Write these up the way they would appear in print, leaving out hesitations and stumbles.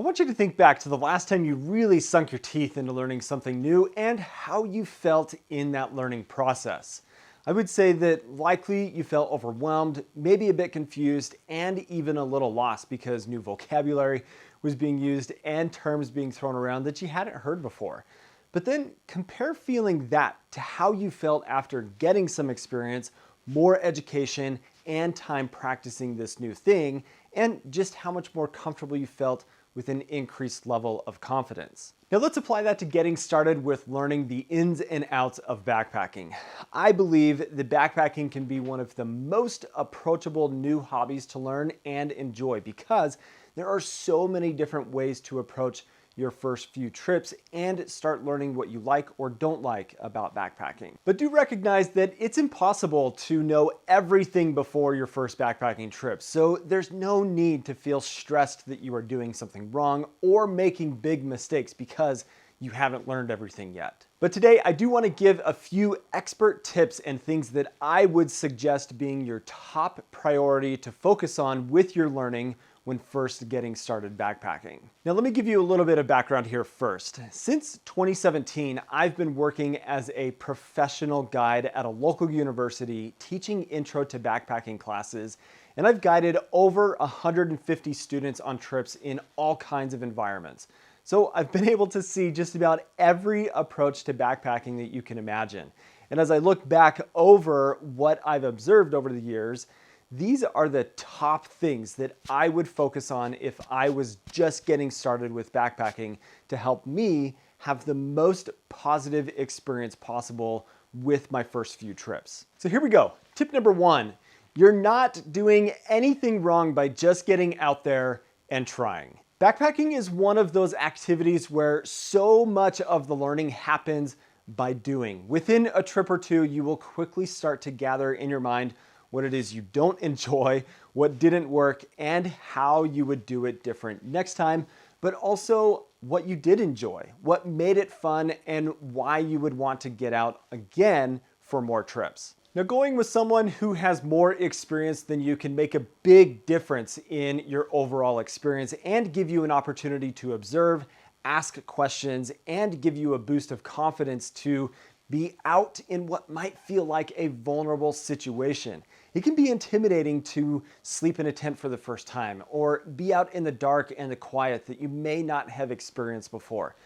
I want you to think back to the last time you really sunk your teeth into learning something new and how you felt in that learning process. I would say that likely you felt overwhelmed, maybe a bit confused, and even a little lost because new vocabulary was being used and terms being thrown around that you hadn't heard before. But then compare feeling that to how you felt after getting some experience, more education, and time practicing this new thing, and just how much more comfortable you felt with an increased level of confidence. Now let's apply that to getting started with learning the ins and outs of backpacking. I believe that backpacking can be one of the most approachable new hobbies to learn and enjoy because there are so many different ways to approach your first few trips and start learning what you like or don't like about backpacking. But do recognize that it's impossible to know everything before your first backpacking trip, so there's no need to feel stressed that you are doing something wrong or making big mistakes because you haven't learned everything yet. But today I do want to give a few expert tips and things that I would suggest being your top priority to focus on with your learning when first getting started backpacking. Now let me give you a little bit of background here first. Since 2017, I've been working as a professional guide at a local university teaching intro to backpacking classes, and I've guided over 150 students on trips in all kinds of environments. So I've been able to see just about every approach to backpacking that you can imagine. And as I look back over what I've observed over the years, these are the top things that I would focus on if I was just getting started with backpacking to help me have the most positive experience possible with my first few trips. So here we go. Tip number one, you're not doing anything wrong by just getting out there and trying. Backpacking is one of those activities where so much of the learning happens by doing. Within a trip or two, you will quickly start to gather in your mind what it is you don't enjoy, what didn't work, and how you would do it different next time, but also what you did enjoy, what made it fun, and why you would want to get out again for more trips. Now, going with someone who has more experience than you can make a big difference in your overall experience and give you an opportunity to observe, ask questions, and give you a boost of confidence to be out in what might feel like a vulnerable situation. It can be intimidating to sleep in a tent for the first time or be out in the dark and the quiet that you may not have experienced before.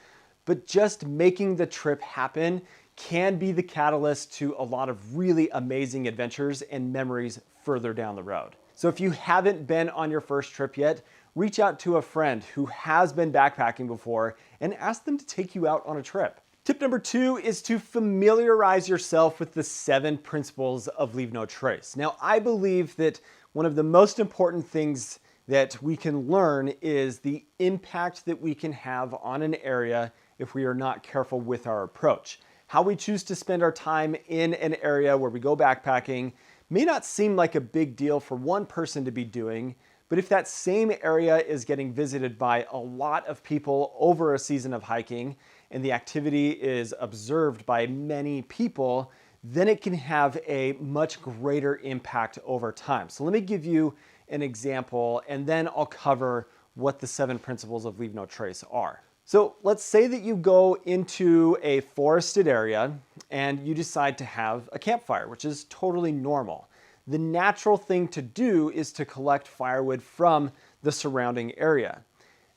But just making the trip happen can be the catalyst to a lot of really amazing adventures and memories further down the road. So if you haven't been on your first trip yet, reach out to a friend who has been backpacking before and ask them to take you out on a trip. Tip number two is to familiarize yourself with the 7 principles of leave no trace. Now, I believe that one of the most important things that we can learn is the impact that we can have on an area if we are not careful with our approach. How we choose to spend our time in an area where we go backpacking may not seem like a big deal for one person to be doing, but if that same area is getting visited by a lot of people over a season of hiking, and the activity is observed by many people, then it can have a much greater impact over time. So let me give you an example, and then I'll cover what the 7 principles of leave no trace are. So let's say that you go into a forested area and you decide to have a campfire, which is totally normal. The natural thing to do is to collect firewood from the surrounding area.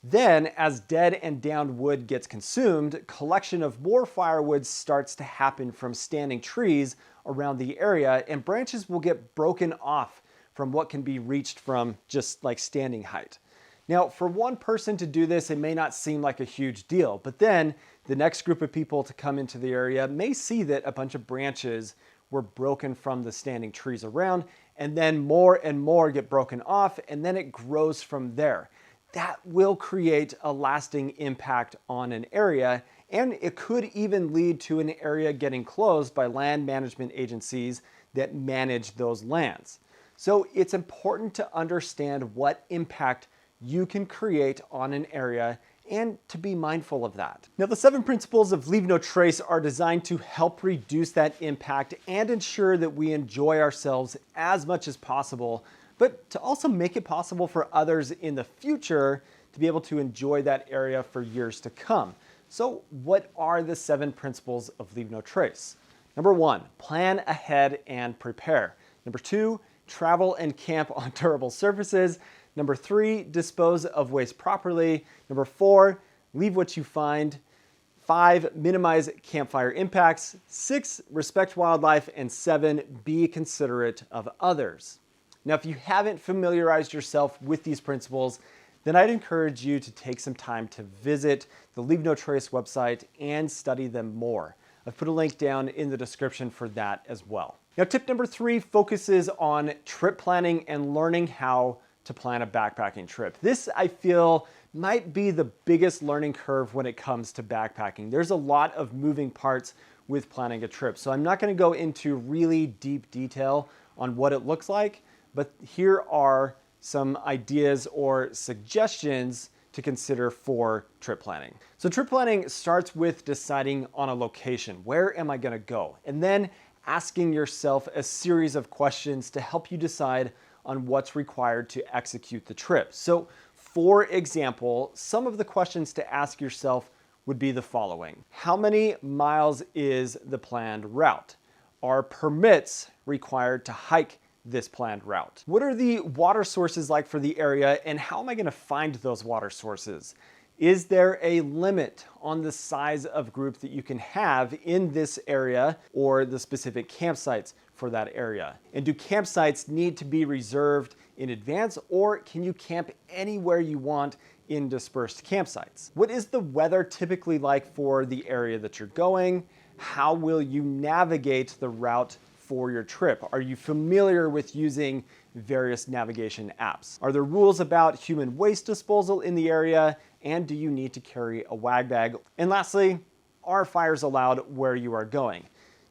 Then, as dead and downed wood gets consumed, collection of more firewood starts to happen from standing trees around the area, and branches will get broken off from what can be reached from just like standing height. Now, for one person to do this, it may not seem like a huge deal, but then the next group of people to come into the area may see that a bunch of branches were broken from the standing trees around, and then more and more get broken off, and then it grows from there. That will create a lasting impact on an area, and it could even lead to an area getting closed by land management agencies that manage those lands. So it's important to understand what impact you can create on an area and to be mindful of that. Now, the 7 principles of leave no trace are designed to help reduce that impact and ensure that we enjoy ourselves as much as possible, but to also make it possible for others in the future to be able to enjoy that area for years to come. So what are the 7 principles of Leave No Trace? Number 1, plan ahead and prepare. Number 2, travel and camp on durable surfaces. Number 3, dispose of waste properly. Number 4, leave what you find. 5, minimize campfire impacts. 6, respect wildlife. And 7, be considerate of others. Now, if you haven't familiarized yourself with these principles, then I'd encourage you to take some time to visit the Leave No Trace website and study them more. I've put a link down in the description for that as well. Now, tip number 3 focuses on trip planning and learning how to plan a backpacking trip. This, I feel, might be the biggest learning curve when it comes to backpacking. There's a lot of moving parts with planning a trip, so I'm not going to go into really deep detail on what it looks like, but here are some ideas or suggestions to consider for trip planning. So trip planning starts with deciding on a location. Where am I going to go? And then asking yourself a series of questions to help you decide on what's required to execute the trip. So for example, some of the questions to ask yourself would be the following. How many miles is the planned route? Are permits required to hike this planned route? What are the water sources like for the area, and how am I going to find those water sources? Is there a limit on the size of group that you can have in this area or the specific campsites for that area? And do campsites need to be reserved in advance, or can you camp anywhere you want in dispersed campsites? What is the weather typically like for the area that you're going? How will you navigate the route for your trip? Are you familiar with using various navigation apps? Are there rules about human waste disposal in the area? And do you need to carry a wag bag? And lastly, are fires allowed where you are going?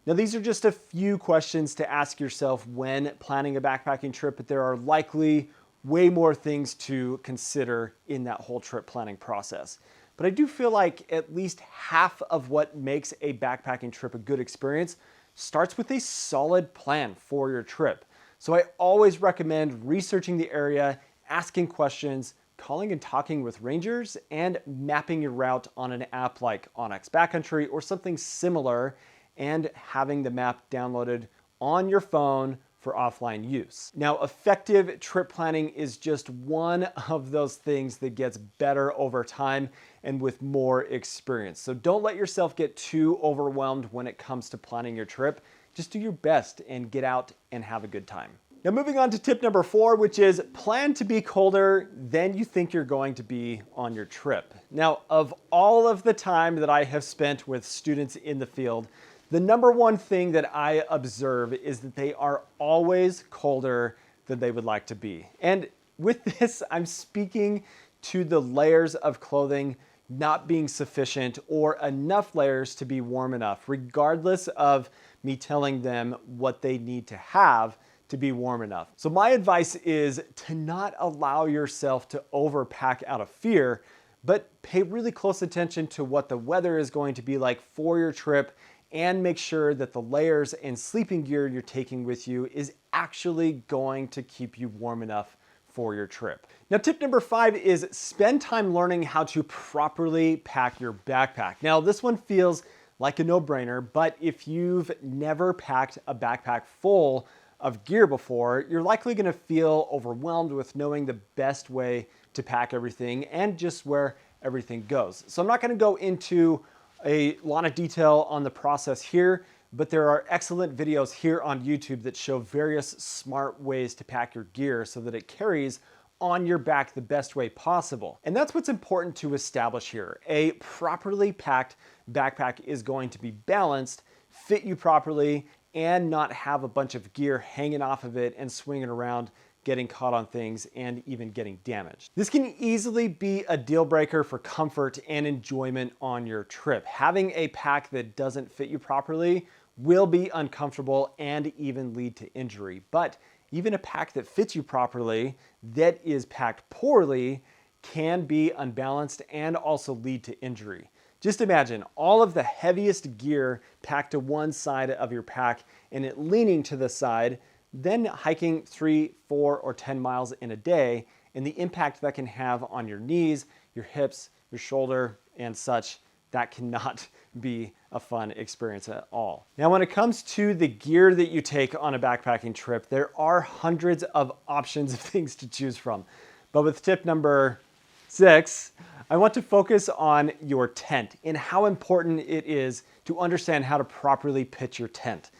Now, these are just a few questions to ask yourself when planning a backpacking trip, but there are likely way more things to consider in that whole trip planning process. But I do feel like at least half of what makes a backpacking trip a good experience starts with a solid plan for your trip. So I always recommend researching the area, asking questions, calling and talking with rangers, and mapping your route on an app like Onyx Backcountry or something similar, and having the map downloaded on your phone for offline use. Now, effective trip planning is just one of those things that gets better over time and with more experience. So don't let yourself get too overwhelmed when it comes to planning your trip. Just do your best and get out and have a good time. Now, moving on to tip number 4, which is plan to be colder than you think you're going to be on your trip. Now, of all of the time that I have spent with students in the field, the number one thing that I observe is that they are always colder than they would like to be. And with this, I'm speaking to the layers of clothing not being sufficient or enough layers to be warm enough, regardless of me telling them what they need to have to be warm enough. So my advice is to not allow yourself to overpack out of fear, but pay really close attention to what the weather is going to be like for your trip, and make sure that the layers and sleeping gear you're taking with you is actually going to keep you warm enough for your trip. Now, tip number 5 is spend time learning how to properly pack your backpack. Now, this one feels like a no-brainer, but if you've never packed a backpack full of gear before, you're likely going to feel overwhelmed with knowing the best way to pack everything and just where everything goes. So I'm not going to go into a lot of detail on the process here, but there are excellent videos here on YouTube that show various smart ways to pack your gear so that it carries on your back the best way possible. And that's what's important to establish here. A properly packed backpack is going to be balanced, fit you properly, and not have a bunch of gear hanging off of it and swinging around, getting caught on things, and even getting damaged. This can easily be a deal breaker for comfort and enjoyment on your trip. Having a pack that doesn't fit you properly will be uncomfortable and even lead to injury. But even a pack that fits you properly, that is packed poorly, can be unbalanced and also lead to injury. Just imagine all of the heaviest gear packed to one side of your pack and it leaning to the side, then hiking 3, 4, or 10 miles in a day, and the impact that can have on your knees, your hips, your shoulder, and such. That cannot be a fun experience at all. Now, when it comes to the gear that you take on a backpacking trip, there are hundreds of options of things to choose from. But with tip number 6, I want to focus on your tent and how important it is to understand how to properly pitch your tent.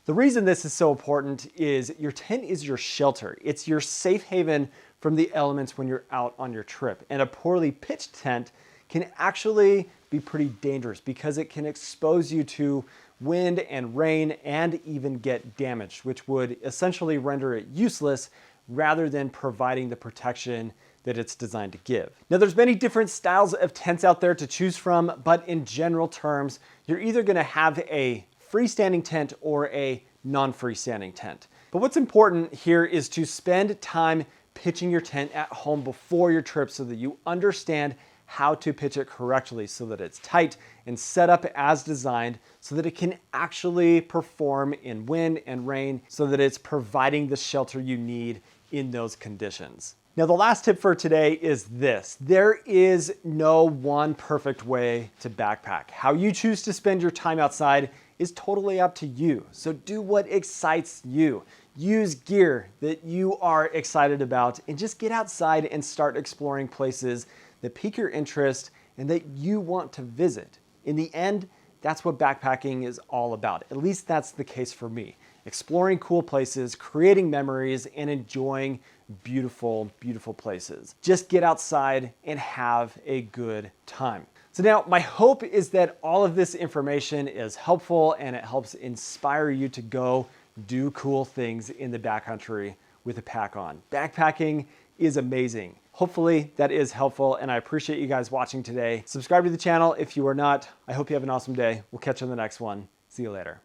The reason this is so important is your tent is your shelter. It's your safe haven from the elements when you're out on your trip. And a poorly pitched tent can actually be pretty dangerous because it can expose you to wind and rain and even get damaged, which would essentially render it useless rather than providing the protection that it's designed to give. Now, there's many different styles of tents out there to choose from, but in general terms, you're either gonna have a freestanding tent or a non-freestanding tent. But what's important here is to spend time pitching your tent at home before your trip so that you understand how to pitch it correctly so that it's tight and set up as designed so that it can actually perform in wind and rain so that it's providing the shelter you need in those conditions. Now, the last tip for today is this. There is no one perfect way to backpack. How you choose to spend your time outside is totally up to you. So do what excites you. Use gear that you are excited about and just get outside and start exploring places that pique your interest and that you want to visit. In the end, that's what backpacking is all about. At least that's the case for me. Exploring cool places, creating memories, and enjoying beautiful, beautiful places. Just get outside and have a good time. So now my hope is that all of this information is helpful and it helps inspire you to go do cool things in the backcountry with a pack on. Backpacking is amazing. Hopefully that is helpful and I appreciate you guys watching today. Subscribe to the channel if you are not. I hope you have an awesome day. We'll catch you on the next one. See you later.